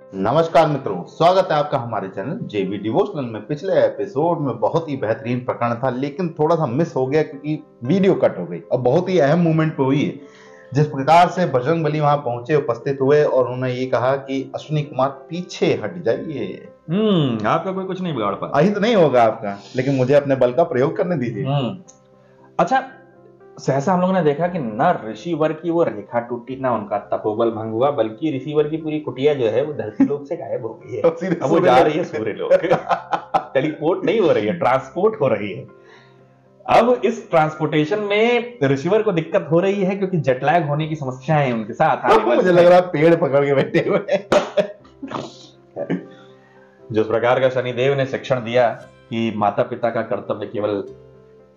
नमस्कार मित्रों, स्वागत है आपका हमारे चैनल जेबी डिवोशनल में। पिछले एपिसोड में बहुत ही बेहतरीन प्रकरण था, लेकिन थोड़ा सा मिस हो गया क्योंकि वीडियो कट हो गई। अब बहुत ही अहम मूवमेंट पे हुई है। जिस प्रकार से बजरंगबली वहां पहुंचे, उपस्थित हुए और उन्होंने ये कहा कि अश्विनी कुमार पीछे हट जाइए। आपका कोई कुछ नहीं बिगाड़ पा। अहित नहीं होगा आपका, लेकिन मुझे अपने बल का प्रयोग करने दीजिए। अच्छा, सहसा हम लोगों ने देखा कि न ऋषिवर की वो रेखा टूटी, ना उनका तपोबल भंग हुआ, बल्कि ऋषिवर की पूरी कुटिया जो है वो धरती लोक से गायब हो गई है। अब वो जा रही है सूर्य लोक। टेलीपोर्ट नहीं हो रही है, ट्रांसपोर्ट हो रही है। अब इस ट्रांसपोर्टेशन में ऋषिवर को दिक्कत हो रही है क्योंकि जेटलैग होने की समस्या है उनके साथ। मुझे लग रहा है पेड़ पकड़ के बैठे हुए। जिस प्रकार का शनिदेव ने शिक्षण दिया कि माता पिता का कर्तव्य केवल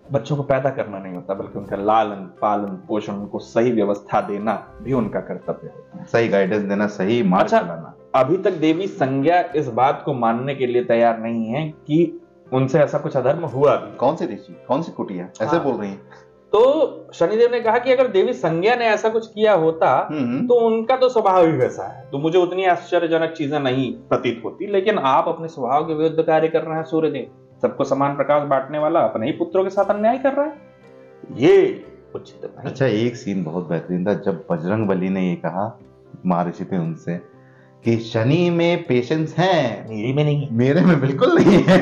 बच्चों को पैदा करना नहीं होता, बल्कि उनका लालन पालन पोषण, उनको सही व्यवस्था देना भी उनका कर्तव्य होता है। सही गाइडेंस देना, सही मार्ग चलाना। अभी तक देवी संज्ञा इस बात को मानने के लिए तैयार नहीं है कि उनसे ऐसा कुछ अधर्म हुआ भी। कौन से ऋषि, कौन सी कुटिया ऐसे बोल रही है? तो शनिदेव ने कहा कि अगर देवी संज्ञा ने ऐसा कुछ किया होता तो उनका तो स्वभाव ही वैसा है, तो मुझे उतनी आश्चर्यजनक चीजें नहीं प्रतीत होती। लेकिन आप अपने स्वभाव के विरुद्ध कार्य कर रहे हैं सूर्यदेव। सबको समान प्रकाश बांटने वाला अपने ही पुत्रों के साथ अन्याय कर रहा है, ये उचित नहीं। अच्छा, एक सीन बहुत बेहतरीन था जब बजरंगबली ने ये कहा महर्षि थे उनसे कि शनि में पेशेंस है, मेरे में नहीं, मेरे में बिल्कुल नहीं है।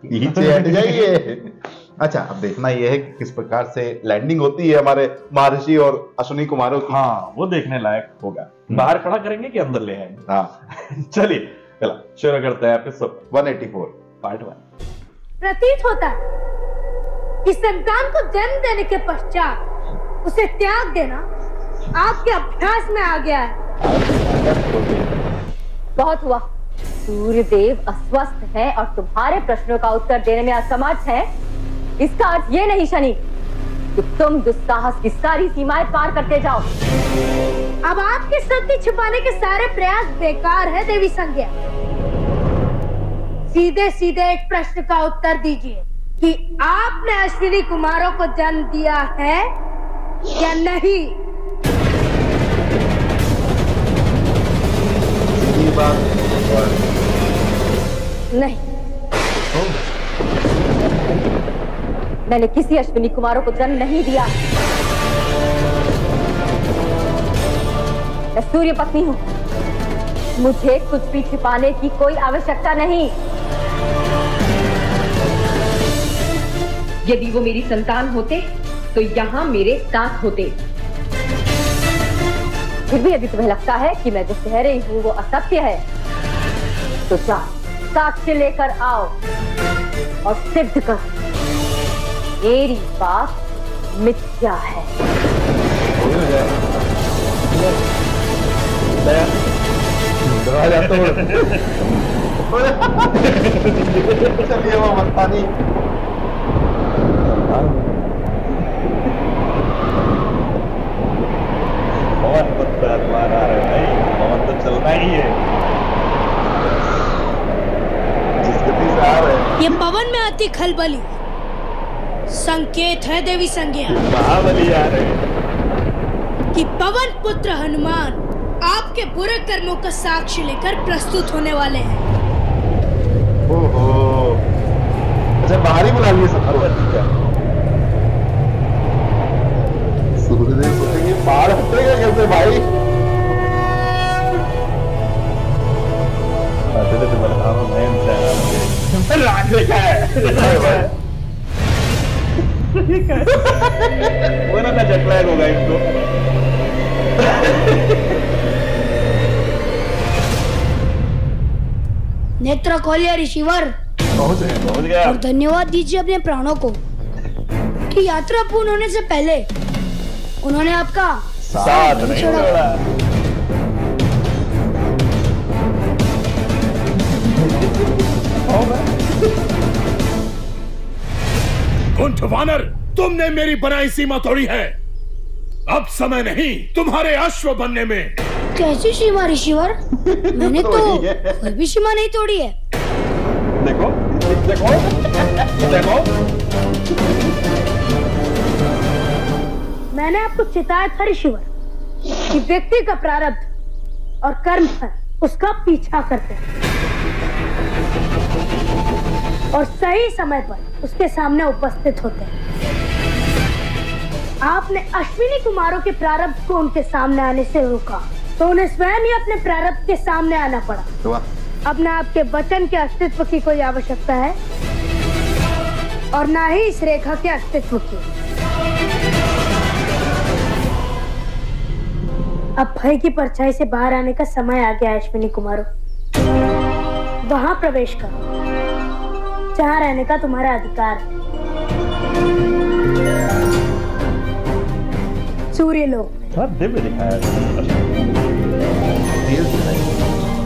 नीचे हट जाइए। अच्छा, अब देखना यह है कि किस प्रकार से लैंडिंग होती है हमारे महर्षि और अश्विनी कुमारों की। हाँ, वो देखने लायक होगा। बाहर खड़ा करेंगे कि अंदर ले आएंगे? हाँ। चलिए चला शुरू करते हैं एपिसोड 184 पार्ट 1। प्रतीत होता है कि संतान को जन्म देने के पश्चात उसे त्याग देना आपके अभ्यास में आ गया है। बहुत हुआ। सूर्यदेव अस्वस्थ है और तुम्हारे प्रश्नों का उत्तर देने में असमर्थ है। इसका अर्थ ये नहीं शनि कि तुम दुस्साहस की सारी सीमाएं पार करते जाओ। अब आपकी सत्य छुपाने के सारे प्रयास बेकार है देवी संज्ञा। सीधे सीधे एक प्रश्न का उत्तर दीजिए कि आपने अश्विनी कुमारों को जन्म दिया है या नहीं? नहीं, मैंने किसी अश्विनी कुमारों को जन्म नहीं दिया। मैं सूर्य पत्नी हूं, मुझे कुछ भी छिपाने की कोई आवश्यकता नहीं। यदि वो मेरी संतान होते तो यहाँ मेरे साथ होते। फिर भी यदि तुम्हें लगता है कि मैं जो कह रही हूँ वो असत्य है, तो जाओ साक्ष्य लेकर आओ और सिद्ध कर मेरी बात मिथ्या है। चलिए वो मस्तानी। पवन तो चलना ही है। जिस गति से आ रहे हैं। ये पवन में आती खलबली संकेत है देवी संज्ञा, महाबली आ रहे हैं कि पवन पुत्र हनुमान आपके बुरे कर्मों का साक्ष्य लेकर प्रस्तुत होने वाले हैं। ओहो, अच्छा बाहर ही बुला लिए सबको। सूर्यदेव सोचेंगे बाहर हटेगा कैसे भाई? राख लिखा है। वो ना जेटलैग होगा इनको। नेत्र खोलिए ऋषिवर। पहुंच गया। और धन्यवाद दीजिए अपने प्राणों को कि यात्रा पूर्ण होने से पहले उन्होंने आपका साथ नहीं छोड़ा। कुंठ वानर, तुमने मेरी बनाई सीमा तोड़ी है। अब समय नहीं तुम्हारे अश्व बनने में। कैसी सीमा ऋषिवर? मैंने तो कोई भी सीमा नहीं तोड़ी है। देखो देखो देखो, मैंने आपको चिताया था ऋषिवर कि व्यक्ति का प्रारब्ध और कर्म फल उसका पीछा करते हैं और सही समय पर उसके सामने उपस्थित होते हैं। आपने अश्विनी कुमारों के प्रारब्ध को उनके सामने आने से रोका, तो उन्हें स्वयं ही अपने प्रारब्ध के सामने आना पड़ा। अब ना आपके वचन के अस्तित्व की कोई आवश्यकता है और ना ही इस रेखा के अस्तित्व की। अब भय की परछाई से बाहर आने का समय आ गया है अश्विनी कुमारों। वहां प्रवेश करो जहां रहने का तुम्हारा अधिकार है। सूर्यलोक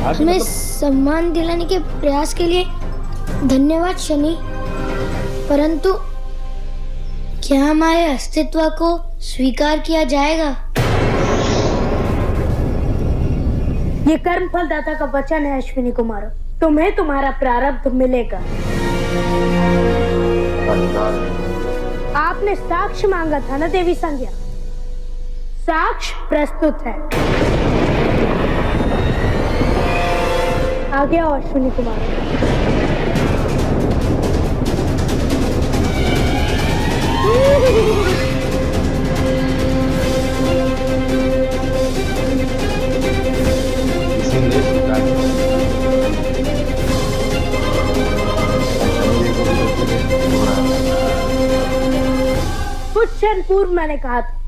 हमें सम्मान दिलाने के प्रयास के लिए धन्यवाद शनि, परंतु क्या हमारे अस्तित्व को स्वीकार किया जाएगा? ये कर्म फलदाता का वचन है अश्विनी कुमार, तुम्हें तुम्हारा प्रारब्ध मिलेगा। आपने साक्ष्य मांगा था ना देवी संज्ञा, साक्ष्य प्रस्तुत है। आगे आओ अश्विनी कुमार। कुछ क्षण पूर्व मैंने कहा था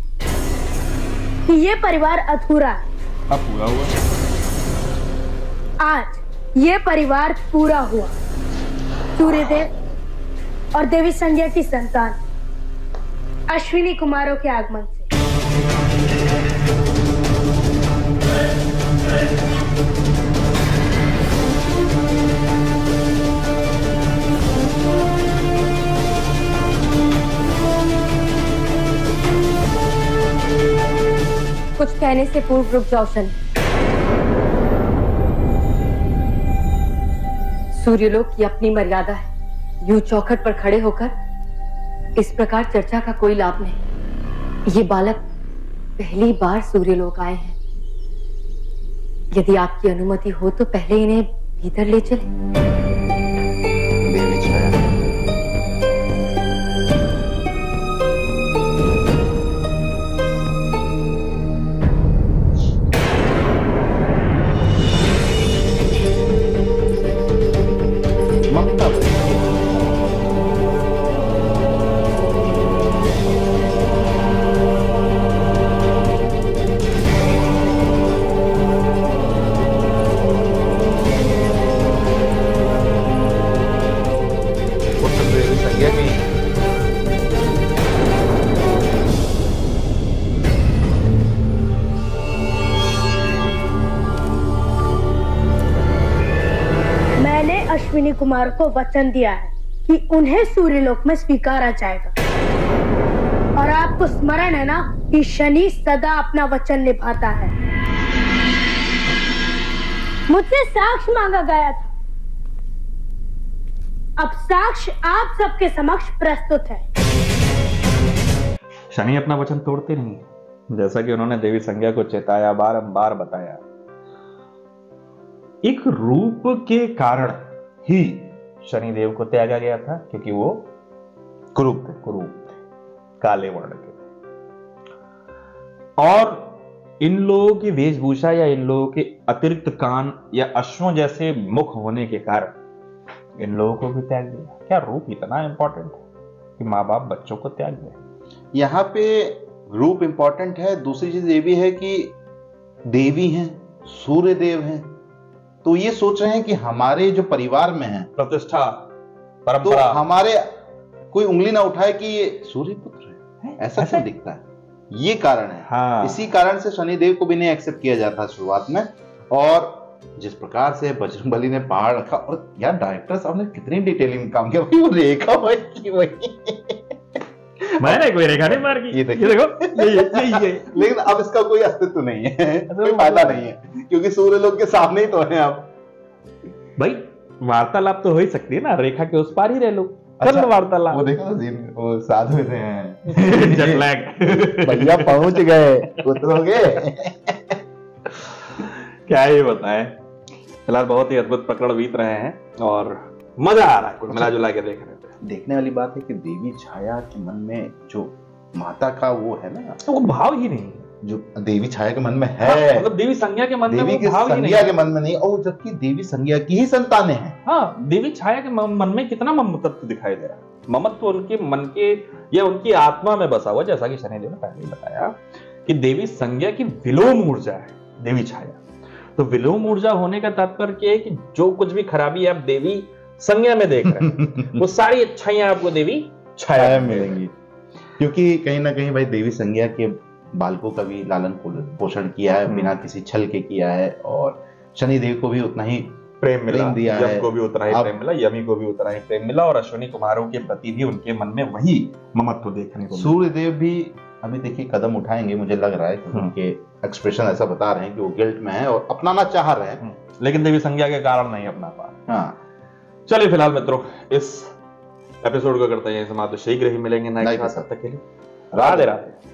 कि ये परिवार अधूरा है। अब पूरा हुआ। आज ये परिवार पूरा हुआ। सूर्यदेव और देवी संज्ञा की संतान अश्विनी कुमारों के आगमन से। कुछ कहने से पूर्व रुक जाओ शनि। सूर्यलोक की अपनी मर्यादा है। यूं चौखट पर खड़े होकर इस प्रकार चर्चा का कोई लाभ नहीं। ये बालक पहली बार सूर्यलोक आए हैं। यदि आपकी अनुमति हो तो पहले इन्हें भीतर ले चले। अश्विनी कुमार को वचन दिया है कि उन्हें सूर्यलोक में स्वीकारा जाएगा। और आपको स्मरण है ना कि शनि सदा अपना वचन निभाता है। मुझसे साक्ष्य मांगा गया था, अब साक्ष्य आप सबके समक्ष प्रस्तुत है। शनि अपना वचन तोड़ते नहीं, जैसा कि उन्होंने देवी संज्ञा को चेताया, बारंबार बताया। एक रूप के कारण ही शनिदेव को त्यागा गया था, क्योंकि वो कुरूप थे, काले वर्ण के थे। और इन लोगों की वेशभूषा या इन लोगों के अतिरिक्त कान या अश्वों जैसे मुख होने के कारण इन लोगों को भी त्याग दिया। क्या रूप इतना इंपॉर्टेंट है कि माँ बाप बच्चों को त्याग दें? यहाँ पे रूप इंपॉर्टेंट है। दूसरी चीज ये भी है कि देवी हैं, सूर्य देव हैं, तो ये सोच रहे हैं कि हमारे जो परिवार में है प्रतिष्ठा, परंपरा, तो हमारे कोई उंगली ना उठाए कि ये सूर्य पुत्र है। ऐसा क्यों दिखता है? ये कारण है। हाँ। इसी कारण से शनिदेव को भी नहीं एक्सेप्ट किया जाता शुरुआत में। और जिस प्रकार से बजरंगबली ने पहाड़ रखा, और यार डायरेक्टर साहब ने कितनी डिटेलिंग काम किया। भाई वो रेखा वही मैंने कोई रेखा नहीं मार की। ये देखो ये। लेकिन अब इसका कोई अस्तित्व नहीं है, कोई फायदा नहीं है, क्योंकि सूर्यलोक के सामने ही तो है। अब भाई वार्तालाप तो हो ही सकती है ना, रेखा के उस पार ही रह लो। कर वार्तालाप। वो देखो वो साधु हैं जेट लैग भैया पहुंच गए, उतरोगे। क्या ये बताएं फिलहाल बहुत ही अद्भुत प्रकरण बीत रहे हैं और मजा आ रहा है कुल मिला जुला के देखने पे। देखने वाली बात है कि देवी छाया के मन में जो माता का वो है ना, वो भाव ही नहीं है जो देवी छाया के मन में है। मतलब देवी संज्ञा के मन में देवी के संज्ञा के मन में नहीं, और जबकि देवी संज्ञा की ही संतानें हैं। हाँ, देवी छाया के मन में कितना ममत्व दिखाई दे रहा है। ममत्व उनके मन के या उनकी आत्मा में बसा हुआ, जैसा कि शनिदेव ने पहले ही बताया कि देवी संज्ञा की विलोम ऊर्जा है देवी छाया। तो विलोम ऊर्जा होने का तात्पर्य है कि जो कुछ भी खराबी आप देवी संज्ञा में देख रहे हैं वो सारी अच्छाइयां आपको देवी छाया में मिलेंगी। क्योंकि कहीं ना कहीं भाई देवी संज्ञा के बालकों का भी लालन पोषण किया है, बिना किसी छल के किया है, और शनिदेव को भी उतना ही प्रेम दिया है, यम को भी उतना ही प्रेम मिला, यमी को भी उतना ही प्रेम मिला, और अश्विनी कुमारों के प्रति भी उनके मन में वही ममत्व देखने को मिला। सूर्यदेव भी अभी देखिए कदम उठाएंगे, मुझे लग रहा है कि उनके एक्सप्रेशन ऐसा बता रहे हैं कि वो गिल्ट में है और अपनाना चाह रहे हैं, लेकिन देवी संज्ञा के कारण नहीं अपना पा रहे। हाँ, चलिए फिलहाल मित्रों इस एपिसोड को करते हैं समाप्त। शीघ्र ही मिलेंगे नए के साथ, तब तक के लिए राधे राधे।